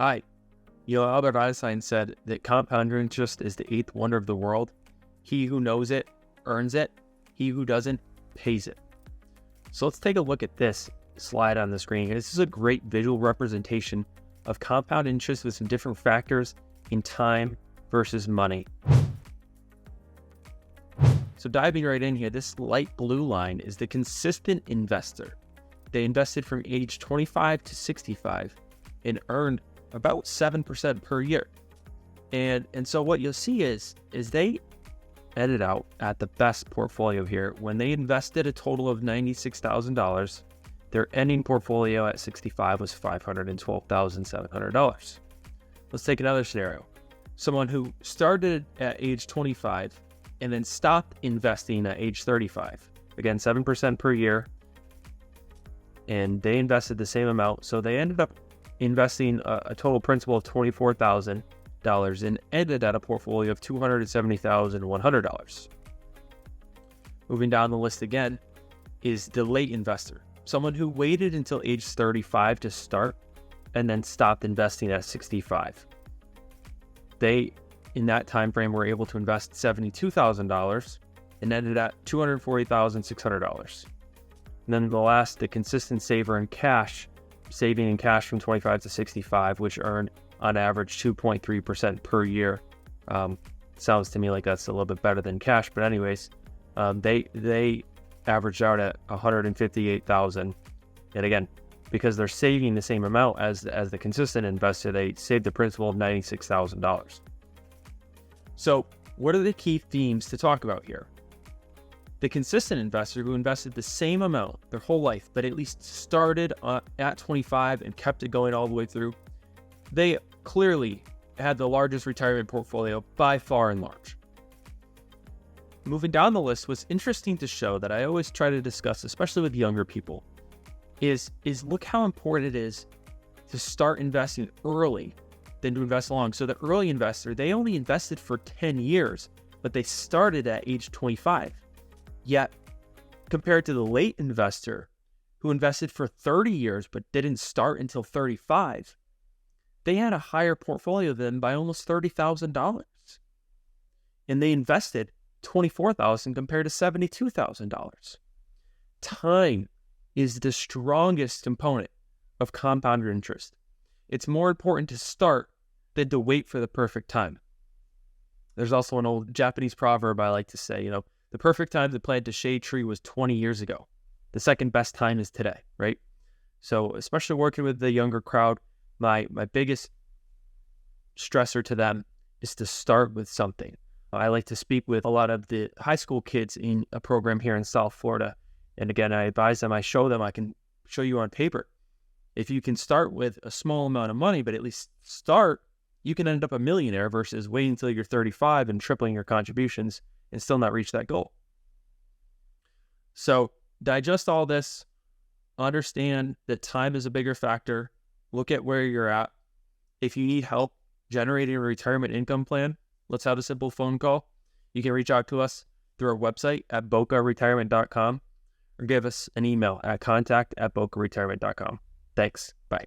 Hi. Albert Einstein said that compound interest is the eighth wonder of the world. He who knows it, earns it. He who doesn't, pays it. So let's take a look at this slide on the screen. This is a great visual representation of compound interest with some different factors in time versus money. So diving right in here, this light blue line is the consistent investor. They invested from age 25 to 65 and earned about 7% per year. And so what you'll see is they ended out at the best portfolio here. When they invested a total of $96,000, their ending portfolio at 65 was $512,700. Let's take another scenario. Someone who started at age 25 and then stopped investing at age 35. Again, 7% per year. And they invested the same amount. So they ended up investing a total principal of $24,000 and ended at a portfolio of $270,100. Moving down the list again is the late investor. Someone who waited until age 35 to start and then stopped investing at 65. They, in that time frame, were able to invest $72,000 and ended at $240,600. And then the consistent saver in cash, saving in cash from 25 to 65, which earned on average 2.3% per year. Sounds to me like that's a little bit better than cash, but anyways, they averaged out at $158,000. And again, because they're saving the same amount as the consistent investor, they saved the principal of $96,000. So what are the key themes to talk about here? The consistent investor who invested the same amount their whole life, but at least started at 25 and kept it going all the way through, they clearly had the largest retirement portfolio by far and large. Moving down the list, what's interesting to show that I always try to discuss, especially with younger people, is look how important it is to start investing early than to invest long. So the early investor, they only invested for 10 years, but they started at age 25. Yet, compared to the late investor who invested for 30 years but didn't start until 35, they had a higher portfolio than by almost $30,000. And they invested $24,000 compared to $72,000. Time is the strongest component of compound interest. It's more important to start than to wait for the perfect time. There's also an old Japanese proverb I like to say, the perfect time to plant a shade tree was 20 years ago. The second best time is today, right? So especially working with the younger crowd, my biggest stressor to them is to start with something. I like to speak with a lot of the high school kids in a program here in South Florida. And again, I advise them, I show them, I can show you on paper. If you can start with a small amount of money, but at least start, you can end up a millionaire versus waiting until you're 35 and tripling your contributions and still not reach that goal. So digest all this, understand that time is a bigger factor, look at where you're at. If you need help generating a retirement income plan, let's have a simple phone call. You can reach out to us through our website at bocaretirement.com or give us an email at contact@bocaretirement.com. Thanks. Bye.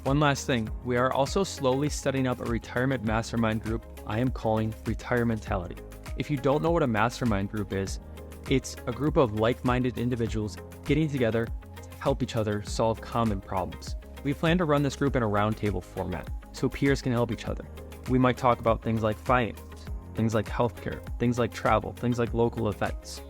One last thing, we are also slowly setting up a retirement mastermind group I am calling Retirementality. If you don't know what a mastermind group is, it's a group of like-minded individuals getting together to help each other solve common problems. We plan to run this group in a roundtable format so peers can help each other. We might talk about things like finance, things like healthcare, things like travel, things like local events.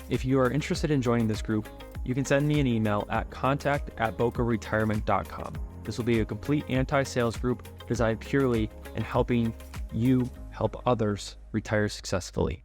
If you are interested in joining this group, you can send me an email at contact@bocaretirement.com. This will be a complete anti-sales group designed purely in helping you help others retire successfully.